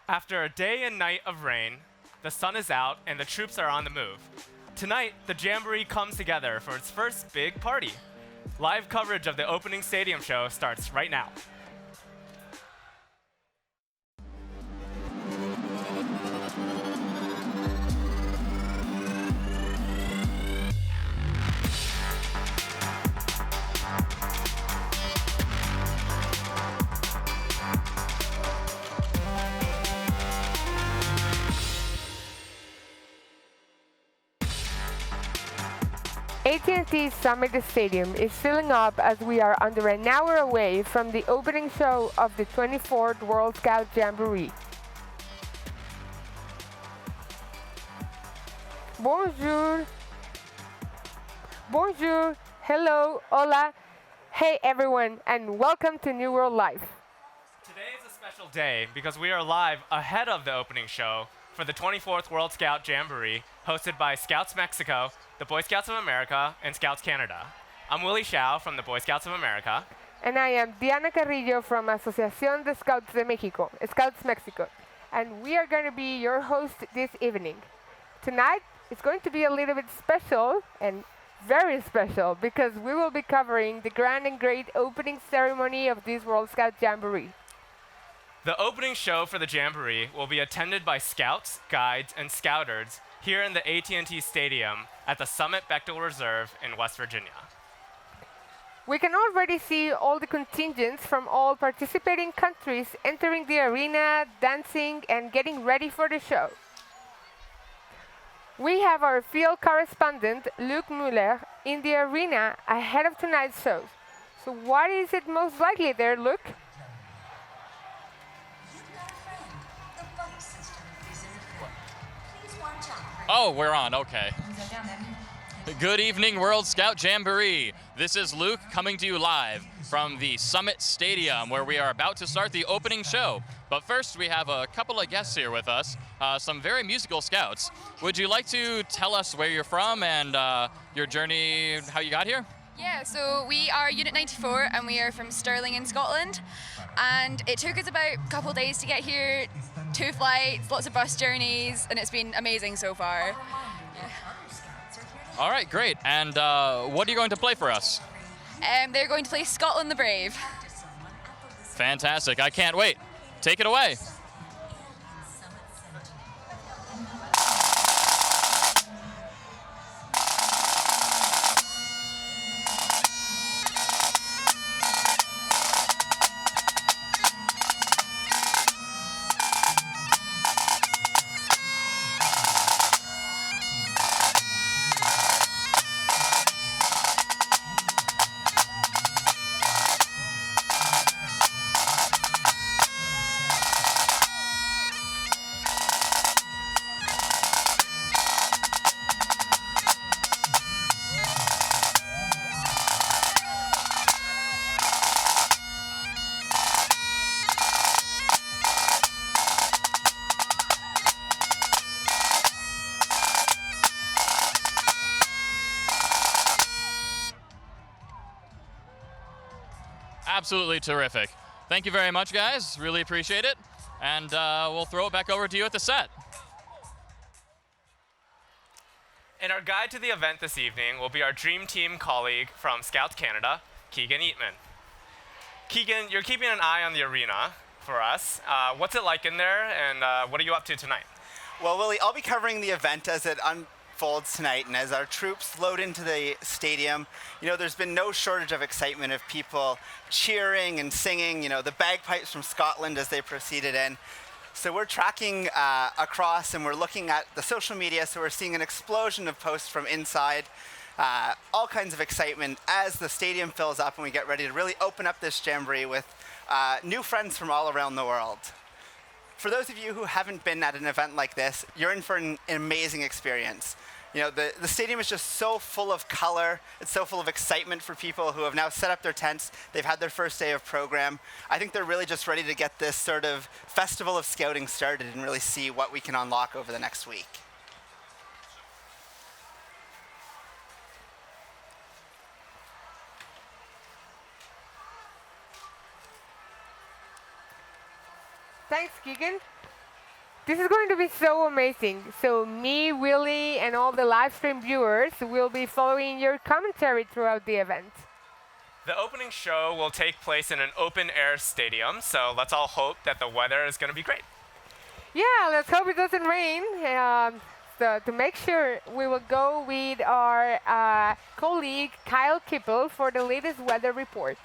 After a day and night of rain, the sun is out and the troops are on the move. Tonight, the Jamboree comes together for its first big party. Live coverage of the opening stadium show starts right now. AT&T Summit Stadium is filling up as we are under an hour away from the opening show of the 24th World Scout Jamboree. Bonjour. Bonjour. Hello. Hola. Hey everyone, and welcome to New World Live. Today is a special day because we are live ahead of the opening show for the 24th World Scout Jamboree, hosted by Scouts Mexico, the Boy Scouts of America, and Scouts Canada. I'm Willie Shao from the Boy Scouts of America. And I am Diana Carrillo from Asociación de Scouts de México, Scouts Mexico. And we are going to be your host this evening. Tonight, it's going to be a little bit special and very special because we will be covering the grand and great opening ceremony of this World Scout Jamboree. The opening show for the Jamboree will be attended by scouts, guides, and scouters here in the AT&T Stadium at the Summit Bechtel Reserve in West Virginia. We can already see all the contingents from all participating countries entering the arena, dancing, and getting ready for the show. We have our field correspondent, Luke Muller, in the arena ahead of tonight's show. So what is it most likely there, Luke? Oh, we're on, okay. Good evening, World Scout Jamboree. This is Luke coming to you live from the Summit Stadium where we are about to start the opening show. But first, we have a couple of guests here with us, some very musical scouts. Would you like to tell us where you're from and your journey, how you got here? Yeah, so we are Unit 94 and we are from Stirling in Scotland. And it took us about a couple of days to get here, 2 flights, lots of bus journeys, and it's been amazing so far. All right, great. And what are you going to play for us? They're going to play Scotland the Brave. Fantastic, I can't wait. Take it away. Absolutely terrific. Thank you very much, guys. Really appreciate it. And we'll throw it back over to you at the set. And our guide to the event this evening will be our Dream Team colleague from Scouts Canada, Keegan Eatman. Keegan, you're keeping an eye on the arena for us. What's it like in there, and what are you up to tonight? Well, Willie, I'll be covering the event as it unfolds tonight, and as our troops load into the stadium, you know, there's been no shortage of excitement of people cheering and singing, you know, the bagpipes from Scotland as they proceeded in. So we're tracking across and we're looking at the social media, so we're seeing an explosion of posts from inside, all kinds of excitement as the stadium fills up and we get ready to really open up this Jamboree with new friends from all around the world. For those of you who haven't been at an event like this, you're in for an amazing experience. You know, the stadium is just so full of color. It's so full of excitement for people who have now set up their tents. They've had their first day of program. I think they're really just ready to get this sort of festival of scouting started and really see what we can unlock over the next week. Thanks, Keegan. This is going to be so amazing. So me, Willie, and all the live stream viewers will be following your commentary throughout the event. The opening show will take place in an open-air stadium, so let's all hope that the weather is going to be great. Yeah, let's hope it doesn't rain. So to make sure, we will go with our colleague Kyle Kippel for the latest weather report.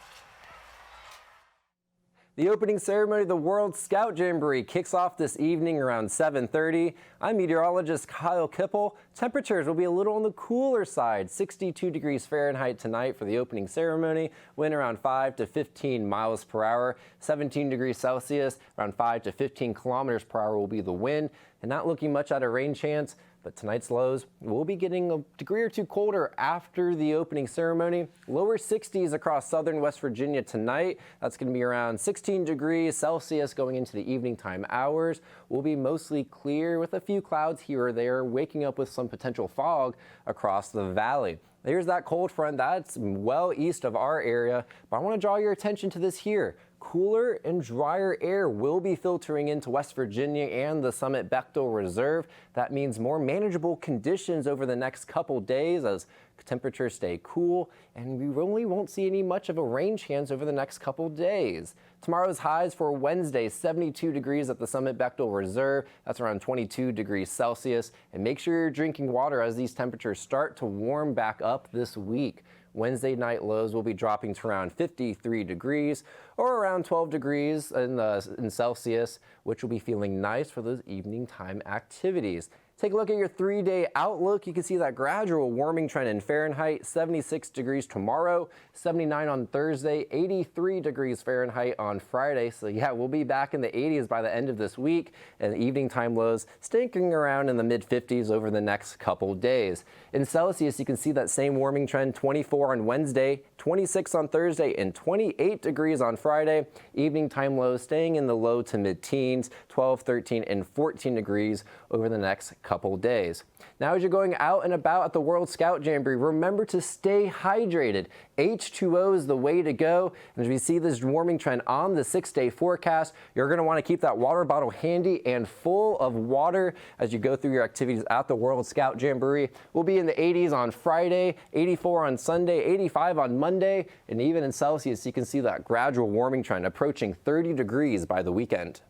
The opening ceremony of the World Scout Jamboree kicks off this evening around 7:30. I'm meteorologist Kyle Kippel. Temperatures will be a little on the cooler side, 62 degrees Fahrenheit tonight for the opening ceremony, wind around 5 to 15 miles per hour, 17 degrees Celsius, around 5 to 15 kilometers per hour will be the wind, and not looking much at a rain chance. But tonight's lows will be getting a degree or two colder after the opening ceremony. Lower 60s across southern West Virginia tonight. That's going to be around 16 degrees Celsius going into the evening time hours. Will be mostly clear with a few clouds here or there, waking up with some potential fog across the valley. There's that cold front that's well east of our area, but I want to draw your attention to this here. Cooler and drier air will be filtering into West Virginia and the Summit Bechtel Reserve. That means more manageable conditions over the next couple days as temperatures stay cool, and we really won't see any much of a rain chance over the next couple days. Tomorrow's highs for Wednesday, 72 degrees at the Summit Bechtel Reserve. That's around 22 degrees Celsius. And make sure you're drinking water as these temperatures start to warm back up this week. Wednesday night lows will be dropping to around 53 degrees or around 12 degrees in Celsius, which will be feeling nice for those evening time activities. Take a look at your 3-day outlook. You can see that gradual warming trend in Fahrenheit, 76 degrees tomorrow, 79 on Thursday, 83 degrees Fahrenheit on Friday. So yeah, we'll be back in the 80s by the end of this week, and the evening time lows stinking around in the mid-50s over the next couple days. In Celsius, you can see that same warming trend, 24 on Wednesday, 26 on Thursday, and 28 degrees on Friday. Evening time lows staying in the low to mid-teens, 12, 13, and 14 degrees over the next couple days. Now, as you're going out and about at the World Scout Jamboree, remember to stay hydrated. H2O is the way to go. And as we see this warming trend on the 6-day forecast, you're going to want to keep that water bottle handy and full of water as you go through your activities at the World Scout Jamboree. We'll be in the 80s on Friday, 84 on Sunday, 85 on Monday, and even in Celsius, you can see that gradual warming trend approaching 30 degrees by the weekend.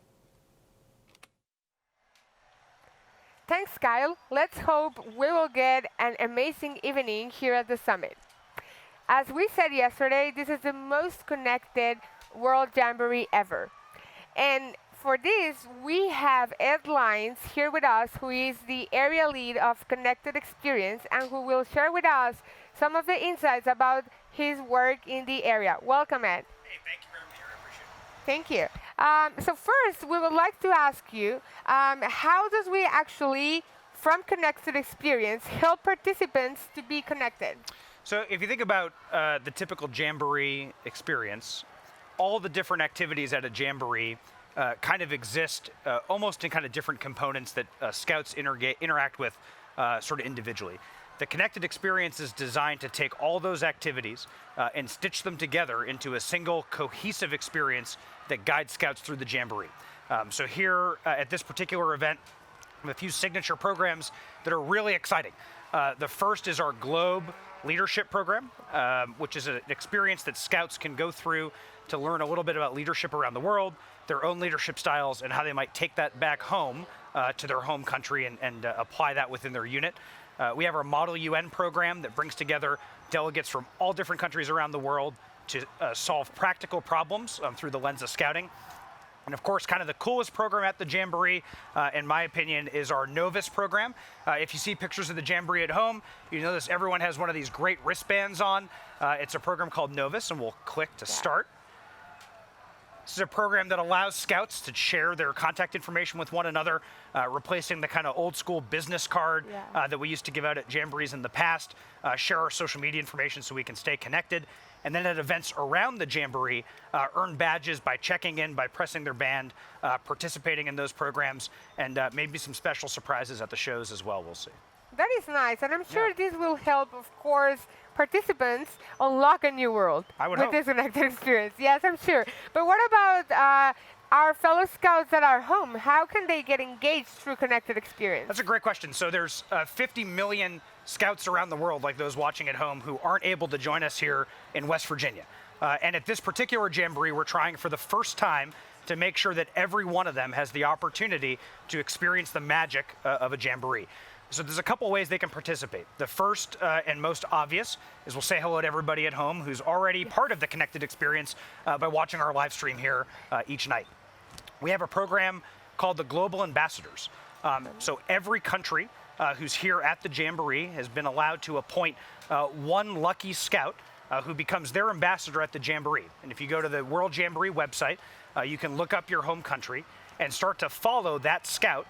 Thanks, Kyle. Let's hope we will get an amazing evening here at the summit. As we said yesterday, this is the most connected World Jamboree ever. And for this, we have Ed Lines here with us, who is the area lead of Connected Experience and who will share with us some of the insights about his work in the area. Welcome, Ed. Hey, thank you very much. I appreciate it. Thank you. So first, we would like to ask you, how does we actually, from Connected Experience, help participants to be connected? So if you think about the typical Jamboree experience, all the different activities at a Jamboree kind of exist almost in kind of different components that Scouts interact with sort of individually. The Connected Experience is designed to take all those activities and stitch them together into a single cohesive experience that guides Scouts through the Jamboree. So here at this particular event, we have a few signature programs that are really exciting. The first is our Globe Leadership Program, which is an experience that Scouts can go through to learn a little bit about leadership around the world, their own leadership styles, and how they might take that back home to their home country and apply that within their unit. We have our Model UN program that brings together delegates from all different countries around the world to solve practical problems through the lens of scouting. And of course, kind of the coolest program at the Jamboree, in my opinion, is our Novus program. If you see pictures of the Jamboree at home, you notice everyone has one of these great wristbands on. It's a program called Novus, and we'll click to start. This is a program that allows Scouts to share their contact information with one another, replacing the kind of old school business card that we used to give out at Jamborees in the past, share our social media information so we can stay connected. And then at events around the Jamboree, earn badges by checking in, by pressing their band, participating in those programs, and maybe some special surprises at the shows as well, we'll see. That is nice, and I'm sure this will help, of course, participants unlock a new world I would with hope. this Connected Experience. Yes, I'm sure. But what about our fellow scouts that are home, how can they get engaged through Connected Experience? That's a great question. So there's 50 million scouts around the world, like those watching at home, who aren't able to join us here in West Virginia. And at this particular Jamboree, we're trying for the first time to make sure that every one of them has the opportunity to experience the magic of a Jamboree. So there's a couple ways they can participate. The first and most obvious is we'll say hello to everybody at home who's already part of the Connected Experience by watching our live stream here each night. We have a program called the Global Ambassadors. So every country who's here at the Jamboree has been allowed to appoint one lucky scout who becomes their ambassador at the Jamboree. And if you go to the World Jamboree website, you can look up your home country and start to follow that scout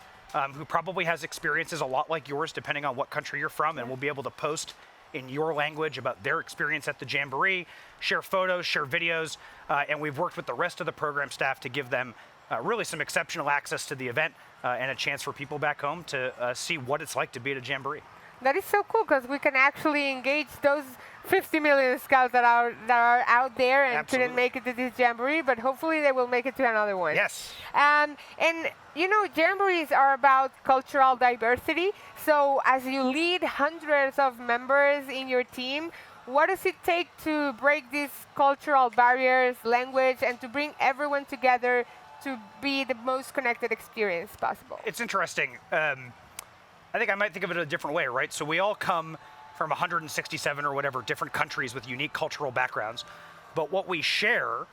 who probably has experiences a lot like yours, depending on what country you're from, and will be able to post in your language about their experience at the Jamboree, share photos, share videos, and we've worked with the rest of the program staff to give them really some exceptional access to the event and a chance for people back home to see what it's like to be at a Jamboree. That is so cool because we can actually engage those 50 million scouts that are out there and couldn't make it to this Jamboree, but hopefully they will make it to another one. Yes. And you know, Jamborees are about cultural diversity. So as you lead hundreds of members in your team, what does it take to break these cultural barriers, language, and to bring everyone together to be the most connected experience possible? It's interesting. I think I might think of it a different way, right? So we all come from 167 or whatever different countries with unique cultural backgrounds, but what we share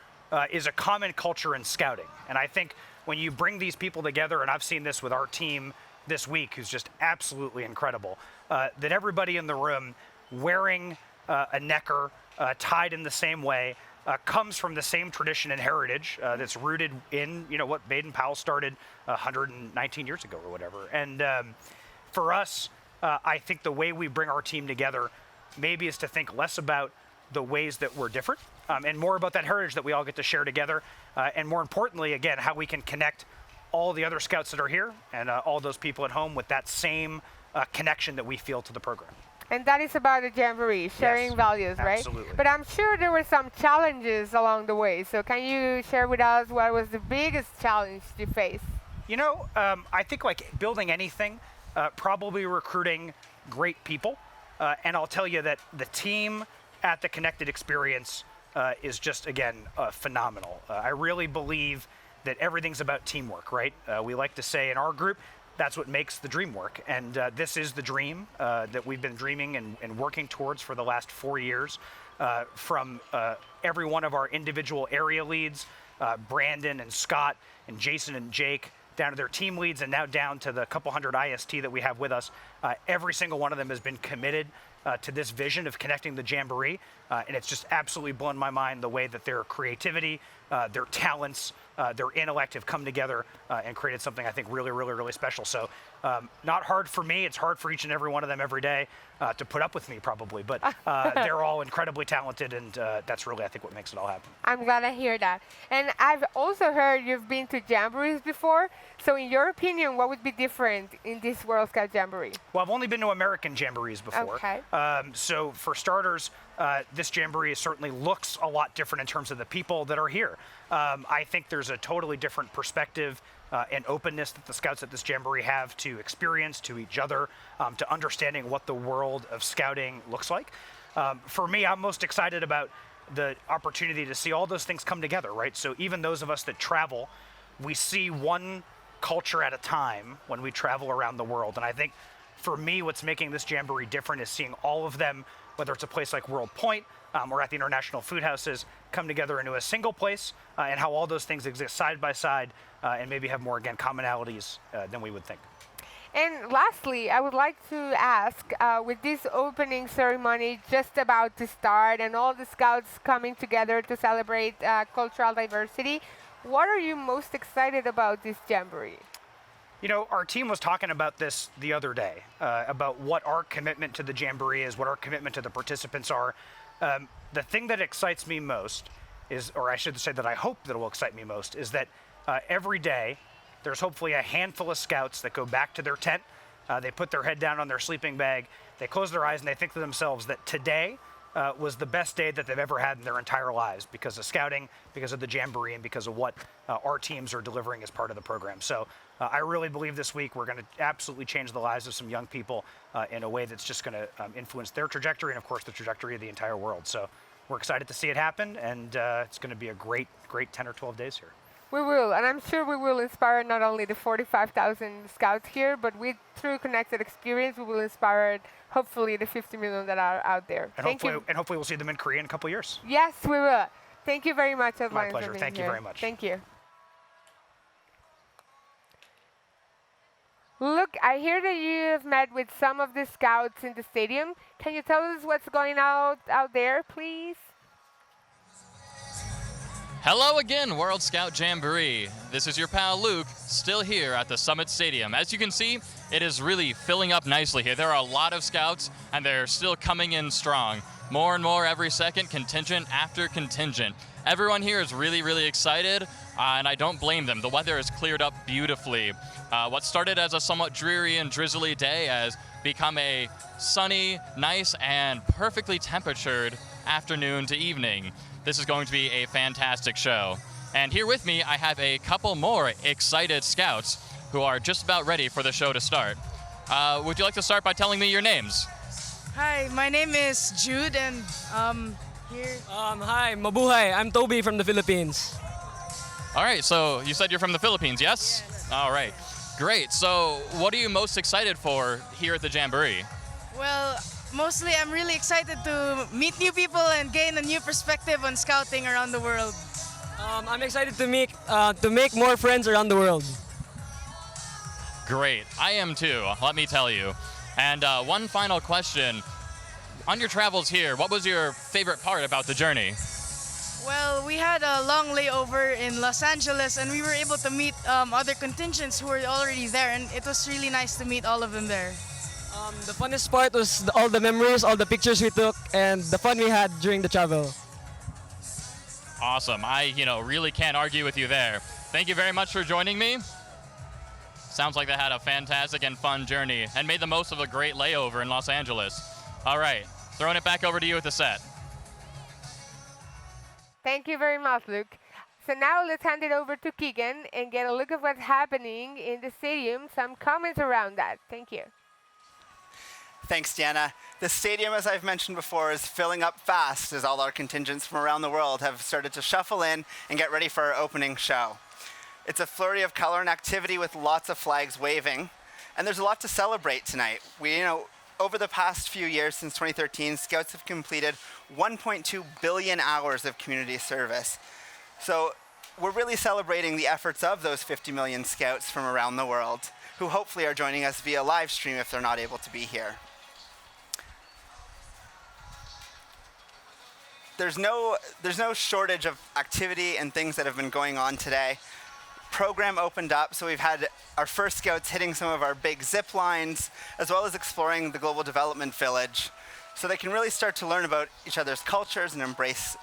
is a common culture in scouting. And I think when you bring these people together, and I've seen this with our team this week, who's just absolutely incredible, that everybody in the room wearing a necker, tied in the same way, comes from the same tradition and heritage that's rooted in, you know, what Baden-Powell started 119 years ago or whatever. And for us, I think the way we bring our team together maybe is to think less about the ways that we're different and more about that heritage that we all get to share together. And more importantly, again, how we can connect all the other scouts that are here and all those people at home with that same connection that we feel to the program. And that is about the Jamboree, sharing values, right? Absolutely. But I'm sure there were some challenges along the way. So can you share with us what was the biggest challenge you faced? You know, I think like building anything, probably recruiting great people. And I'll tell you that the team at the Connected Experience is just, again, phenomenal. I really believe that everything's about teamwork, right? We like to say in our group, that's what makes the dream work. And this is the dream that we've been dreaming and working towards for the last 4 years. From every one of our individual area leads, Brandon and Scott and Jason and Jake, down to their team leads and now down to the couple hundred IST that we have with us. Every single one of them has been committed to this vision of connecting the Jamboree. And it's just absolutely blown my mind the way that their creativity, their talents, their intellect have come together and created something I think really, really, really special. So not hard for me. It's hard for each and every one of them every day to put up with me probably. But they're all incredibly talented, and that's really, I think, what makes it all happen. I'm glad to hear that. And I've also heard you've been to Jamborees before. So in your opinion, what would be different in this World Scout Jamboree? Well, I've only been to American Jamborees before. Okay. So for starters, this Jamboree certainly looks a lot different in terms of the people that are here. I think there's a totally different perspective and openness that the scouts at this Jamboree have to experience, to each other, to understanding what the world of scouting looks like. For me, I'm most excited about the opportunity to see all those things come together, right? So even those of us that travel, we see one culture at a time when we travel around the world. And I think for me, what's making this Jamboree different is seeing all of them, whether it's a place like World Point or at the International Food Houses, come together into a single place, and how all those things exist side by side and maybe have more, again, commonalities than we would think. And lastly, I would like to ask, with this opening ceremony just about to start and all the scouts coming together to celebrate cultural diversity, what are you most excited about this Jamboree? You know, our team was talking about this the other day, about what our commitment to the Jamboree is, what our commitment to the participants are. The thing that excites me most is, or I should say that I hope that it will excite me most, is that every day there's hopefully a handful of scouts that go back to their tent, they put their head down on their sleeping bag, they close their eyes and they think to themselves that today was the best day that they've ever had in their entire lives because of scouting, because of the Jamboree, and because of what our teams are delivering as part of the program. So I really believe this week we're going to absolutely change the lives of some young people in a way that's just going to influence their trajectory and, of course, the trajectory of the entire world. So we're excited to see it happen, and it's going to be a great 10 or 12 days here. We will, and I'm sure we will inspire not only the 45,000 scouts here, but through Connected Experience, we will inspire hopefully the 50 million that are out there. And hopefully we'll see them in Korea in a couple of years. Yes, we will. Thank you very much, Ed My Lyons, pleasure. for being Thank you here. very much. Thank you. Look, I hear that you have met with some of the scouts in the stadium. Can you tell us what's going on out there, please? Hello again, World Scout Jamboree. This is your pal Luke, still here at the Summit Stadium. As you can see, it is really filling up nicely here. There are a lot of scouts, and they're still coming in strong. More and more every second, contingent after contingent. Everyone here is really, really excited, and I don't blame them. The weather has cleared up beautifully. What started as a somewhat dreary and drizzly day has become a sunny, nice, and perfectly temperatured afternoon to evening. This is going to be a fantastic show. And here with me, I have a couple more excited scouts who are just about ready for the show to start. Would you like to start by telling me your names? Hi, my name is Jude, and here. Hi, mabuhay. I'm Toby from the Philippines. All right, so you said you're from the Philippines, yes? All right, great. So what are you most excited for here at the Jamboree? Well, mostly I'm really excited to meet new people and gain a new perspective on scouting around the world. I'm excited to make more friends around the world. Great, I am too, let me tell you. And one final question. On your travels here, what was your favorite part about the journey? Well, we had a long layover in Los Angeles, and we were able to meet other contingents who were already there, and it was really nice to meet all of them there. The funnest part was all the memories, all the pictures we took, and the fun we had during the travel. Awesome, I really can't argue with you there. Thank you very much for joining me. Sounds like they had a fantastic and fun journey and made the most of a great layover in Los Angeles. All right, throwing it back over to you with the set. Thank you very much, Luke. So now let's hand it over to Keegan and get a look at what's happening in the stadium, some comments around that. Thank you. Thanks, Diana. The stadium, as I've mentioned before, is filling up fast as all our contingents from around the world have started to shuffle in and get ready for our opening show. It's a flurry of color and activity with lots of flags waving, and there's a lot to celebrate tonight. Over the past few years, since 2013, Scouts have completed 1.2 billion hours of community service. So we're really celebrating the efforts of those 50 million Scouts from around the world, who hopefully are joining us via live stream if they're not able to be here. There's no shortage of activity and things that have been going on today. Program opened up, so we've had our first scouts hitting some of our big zip lines, as well as exploring the Global Development Village, so they can really start to learn about each other's cultures and embrace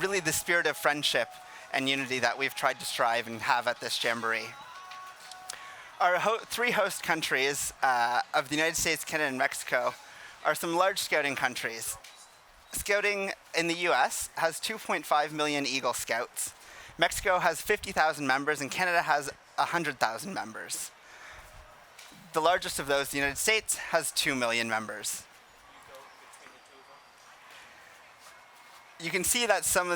really the spirit of friendship and unity that we've tried to strive and have at this Jamboree. Our three host countries of the United States, Canada, and Mexico are some large scouting countries. Scouting in the US has 2.5 million Eagle Scouts. Mexico has 50,000 members, and Canada has 100,000 members. The largest of those, the United States, has 2 million members. You can see that some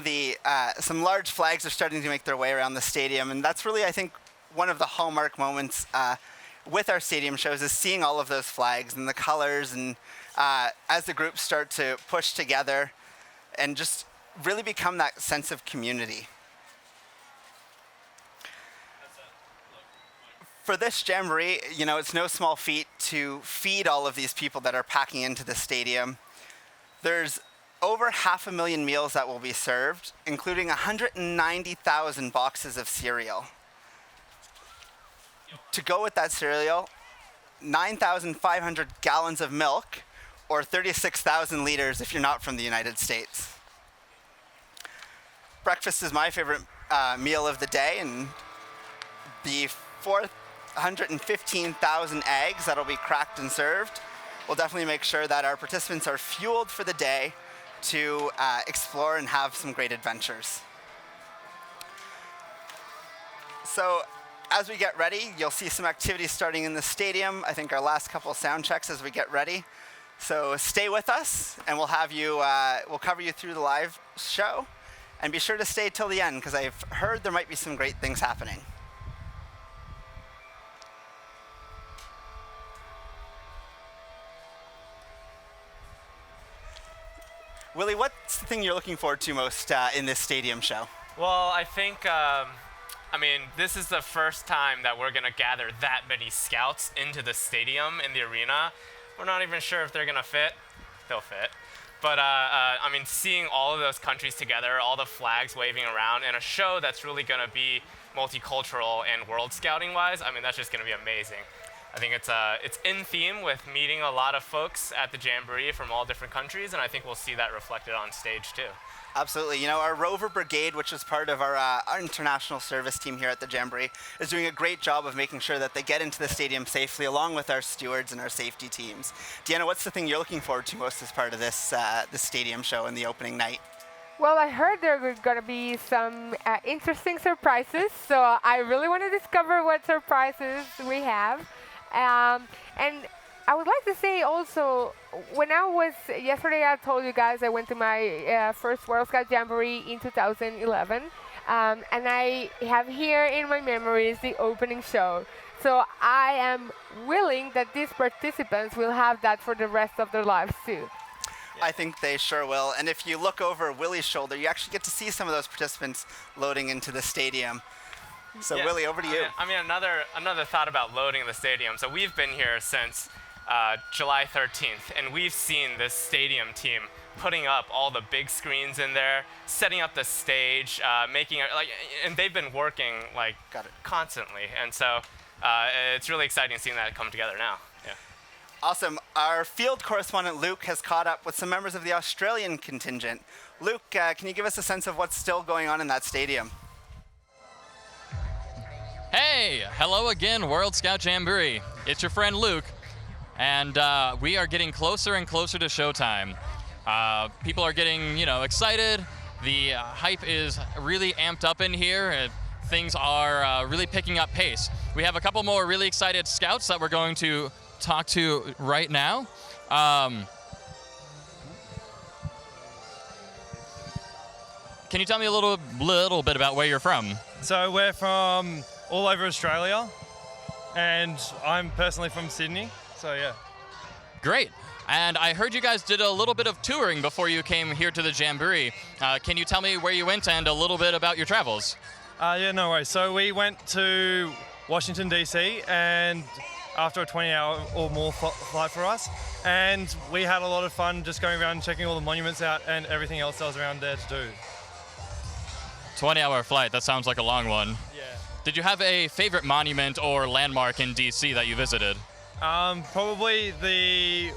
large flags are starting to make their way around the stadium, and that's really, I think, one of the hallmark moments with our stadium shows is seeing all of those flags and the colors, and as the groups start to push together and just really become that sense of community. For this Jamboree, it's no small feat to feed all of these people that are packing into the stadium. There's over 500,000 meals that will be served, including 190,000 boxes of cereal. To go with that cereal, 9,500 gallons of milk, or 36,000 liters if you're not from the United States. Breakfast is my favorite meal of the day, and the 415,000 eggs that'll be cracked and served will definitely make sure that our participants are fueled for the day to explore and have some great adventures. So as we get ready, you'll see some activities starting in the stadium. I think our last couple of sound checks as we get ready. So stay with us, and we'll have you. We'll cover you through the live show, and be sure to stay till the end because I've heard there might be some great things happening. Willie, what's the thing you're looking forward to most in this stadium show? Well, I think, this is the first time that we're going to gather that many scouts into the stadium, in the arena. We're not even sure if they're going to fit. They'll fit. But, seeing all of those countries together, all the flags waving around, and a show that's really going to be multicultural and World Scouting-wise, that's just going to be amazing. I think it's in theme with meeting a lot of folks at the Jamboree from all different countries, and I think we'll see that reflected on stage too. Absolutely. You know, our Rover Brigade, which is part of our international service team here at the Jamboree, is doing a great job of making sure that they get into the stadium safely, along with our stewards and our safety teams. Deanna, what's the thing you're looking forward to most as part of this the stadium show and the opening night? Well, I heard there are going to be some interesting surprises, so I really want to discover what surprises we have. And I would like to say also, yesterday I told you guys I went to my first World Scout Jamboree in 2011, and I have here in my memories the opening show. So I am willing that these participants will have that for the rest of their lives too. I think they sure will. And if you look over Willie's shoulder, you actually get to see some of those participants loading into the stadium. So Willie, over to you. Another thought about loading the stadium. So we've been here since July 13th, and we've seen this stadium team putting up all the big screens in there, setting up the stage, making it and they've been working constantly. And so it's really exciting seeing that come together now. Yeah. Awesome. Our field correspondent Luke has caught up with some members of the Australian contingent. Luke, can you give us a sense of what's still going on in that stadium? Hey, hello again, World Scout Jamboree. It's your friend Luke, and we are getting closer and closer to showtime. People are getting, excited. The hype is really amped up in here, and things are really picking up pace. We have a couple more really excited scouts that we're going to talk to right now. Can you tell me a little bit about where you're from? So we're from all over Australia, and I'm personally from Sydney, so yeah. Great. And I heard you guys did a little bit of touring before you came here to the Jamboree. Can you tell me where you went and a little bit about your travels? Yeah, no worries. So we went to Washington, D.C., and after a 20-hour or more flight for us, and we had a lot of fun just going around and checking all the monuments out and everything else that was around there to do. 20-hour flight, that sounds like a long one. Yeah. Did you have a favorite monument or landmark in D.C. that you visited? Probably the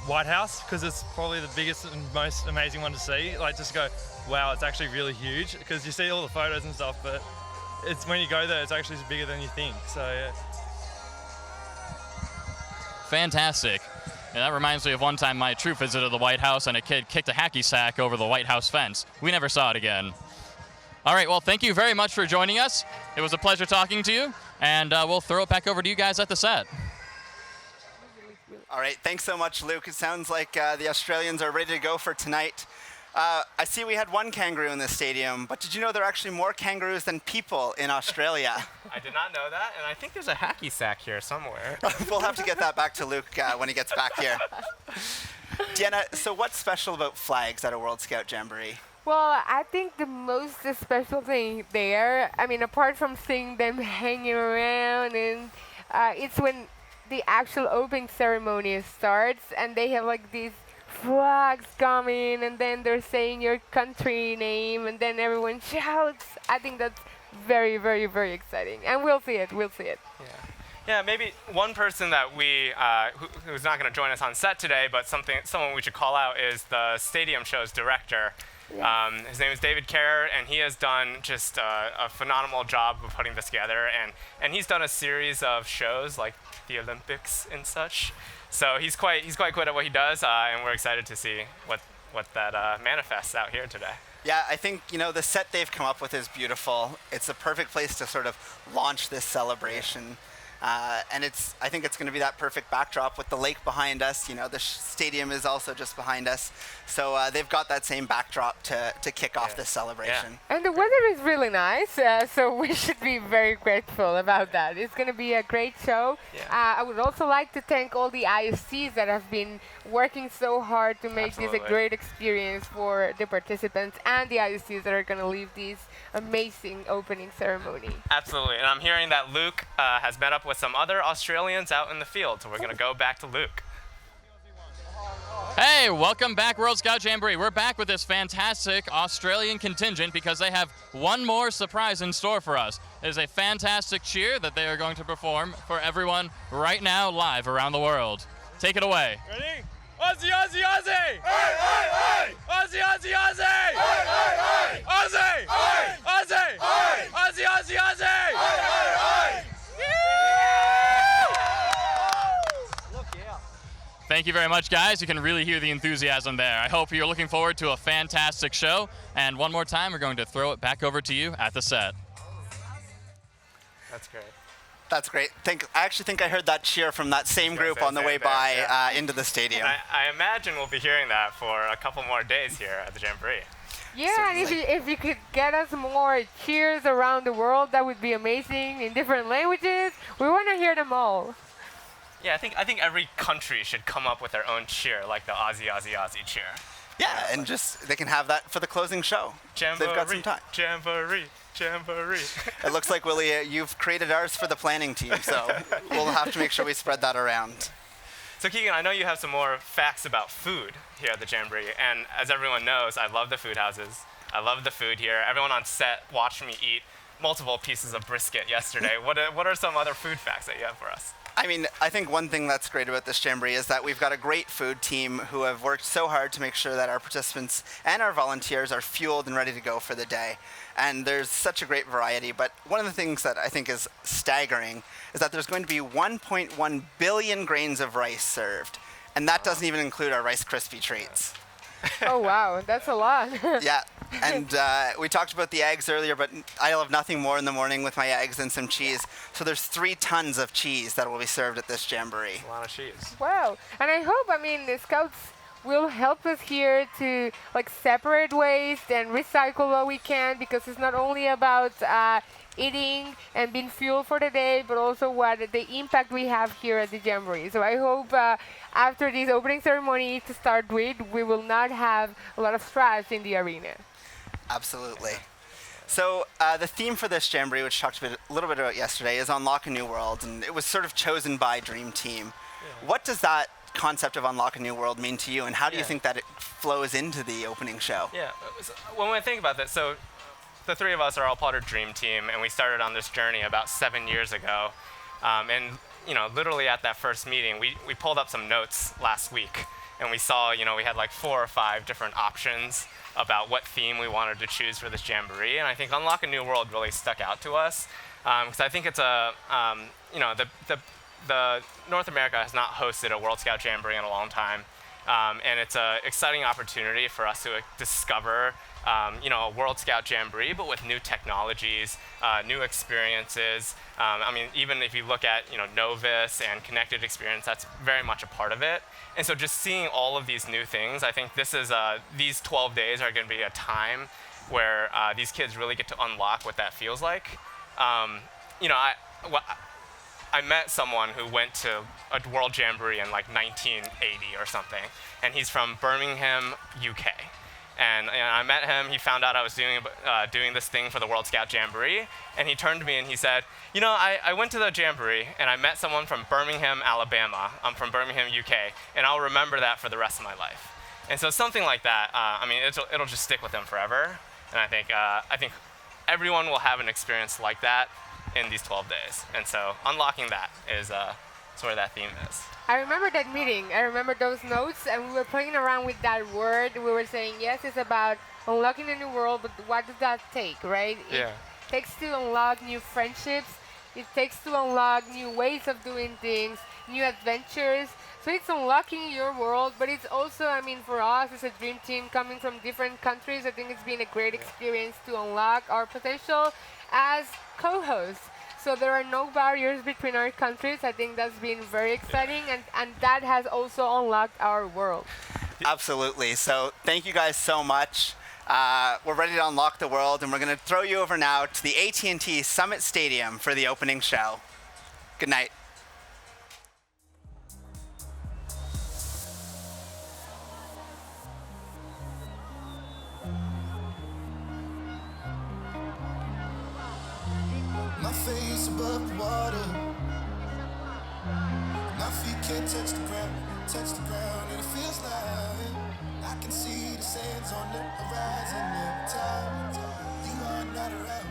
White House, because it's probably the biggest and most amazing one to see. Just go, wow, it's actually really huge, because you see all the photos and stuff, but it's when you go there, it's actually bigger than you think. So yeah. Fantastic. And that reminds me of one time my troop visited the White House and a kid kicked a hacky sack over the White House fence. We never saw it again. All right, well, thank you very much for joining us. It was a pleasure talking to you, and we'll throw it back over to you guys at the set. All right, thanks so much, Luke. It sounds like the Australians are ready to go for tonight. I see we had one kangaroo in the stadium, but did you know there are actually more kangaroos than people in Australia? I did not know that, and I think there's a hacky sack here somewhere. We'll have to get that back to Luke when he gets back here. Deanna, so what's special about flags at a World Scout Jamboree? Well, I think the most special thing there, apart from seeing them hanging around, and it's when the actual opening ceremony starts and they have these flags coming, and then they're saying your country name, and then everyone shouts. I think that's very, very, very exciting, and we'll see it. Yeah, maybe one person that we who's not going to join us on set today, but someone we should call out is the stadium show's director. Yeah. His name is David Kerr, and he has done just a phenomenal job of putting this together, and he's done a series of shows like the Olympics and such. So he's quite good at what he does, and we're excited to see manifests out here today. Yeah, I think, the set they've come up with is beautiful. It's a perfect place to sort of launch this celebration. And I think it's going to be that perfect backdrop with the lake behind us. The stadium is also just behind us. So they've got that same backdrop to kick off this celebration. And the weather is really nice, so we should be very grateful about that. It's going to be a great show. I would also like to thank all the ISCs that have been working so hard to make this a great experience for the participants and the ISCs that are going to leave this amazing opening ceremony. Absolutely, and I'm hearing that Luke has met up with some other Australians out in the field, so we're going to go back to Luke. Hey, welcome back, World Scout Jamboree. We're back with this fantastic Australian contingent because they have one more surprise in store for us. It is a fantastic cheer that they are going to perform for everyone right now live around the world. Take it away. Ready? Aussie, Aussie, Aussie! Hey, hey, hey! Aussie, Aussie, Aussie! Hey, hey, hey! Aussie! Hey! Aussie! Hey! Aussie, Aussie, Aussie! Hey, hey, hey! Thank you very much, guys. You can really hear the enthusiasm there. I hope you're looking forward to a fantastic show. And one more time, we're going to throw it back over to you at the set. That's great. That's great. I actually think I heard that cheer from that same group on the way by into the stadium. I imagine we'll be hearing that for a couple more days here at the Jamboree. Yeah, and if you could get us more cheers around the world, that would be amazing in different languages. We want to hear them all. Yeah, I think every country should come up with their own cheer, like the Aussie, Aussie, Aussie cheer. Yeah, and they can have that for the closing show. Jamboree, they've got some time. Jamboree, Jamboree. It looks like, Willie, you've created ours for the planning team, so we'll have to make sure we spread that around. So Keegan, I know you have some more facts about food here at the Jamboree, and as everyone knows, I love the food houses. I love the food here. Everyone on set watched me eat multiple pieces of brisket yesterday. What are some other food facts that you have for us? I mean, I think one thing that's great about this Jamboree is that we've got a great food team who have worked so hard to make sure that our participants and our volunteers are fueled and ready to go for the day. And there's such a great variety, but one of the things that I think is staggering is that there's going to be 1.1 billion grains of rice served. And that doesn't even include our Rice Krispie treats. Oh, wow, that's a lot. Yeah, and we talked about the eggs earlier, but I love nothing more in the morning with my eggs and some cheese. So there's 3 tons of cheese that will be served at this Jamboree. A lot of cheese. Wow, and I hope, the Scouts will help us here to separate waste and recycle what we can, because it's not only about eating and being fueled for the day, but also the impact we have here at the Jamboree. So I hope after this opening ceremony to start with, we will not have a lot of trash in the arena. Absolutely. So the theme for this Jamboree, which we talked a little bit about yesterday, is Unlock a New World, and it was sort of chosen by Dream Team. Yeah. What does that concept of Unlock a New World mean to you, and how do you think that it flows into the opening show? Yeah, when I think about that, so the 3 of us are all part of Dream Team, and we started on this journey about 7 years ago. And literally at that first meeting, we pulled up some notes last week, and we saw, we had 4 or 5 different options about what theme we wanted to choose for this Jamboree. And I think Unlock a New World really stuck out to us, because I think it's the North America has not hosted a World Scout Jamboree in a long time. And it's an exciting opportunity for us to discover a World Scout Jamboree, but with new technologies, new experiences. Even if you look at, Novus and Connected Experience, that's very much a part of it. And so just seeing all of these new things, I think these 12 days are going to be a time where these kids really get to unlock what that feels like. I met someone who went to a World Jamboree in 1980 or something, and he's from Birmingham, UK. And I met him. He found out I was doing this thing for the World Scout Jamboree, and he turned to me and he said, I went to the Jamboree and I met someone from Birmingham, Alabama. I'm from Birmingham, UK, and I'll remember that for the rest of my life. And so something like that, it'll just stick with them forever. And I think everyone will have an experience like that in these 12 days. And so unlocking that is sort of that theme is. I remember that meeting. I remember those notes, and we were playing around with that word. We were saying, yes, it's about unlocking a new world, but what does that take, right? Yeah. It takes to unlock new friendships. It takes to unlock new ways of doing things, new adventures. So it's unlocking your world, but it's also, I mean, for us as a dream team coming from different countries, I think it's been a great experience to unlock our potential as co-hosts. So there are no barriers between our countries. I think that's been very exciting, and that has also unlocked our world. Absolutely. So thank you guys so much. We're ready to unlock the world, and we're going to throw you over now to the AT&T Summit Stadium for the opening show. Good night. My face above the water. My feet can't touch the ground, and it feels like I can see the sands on the horizon every time. You are not around.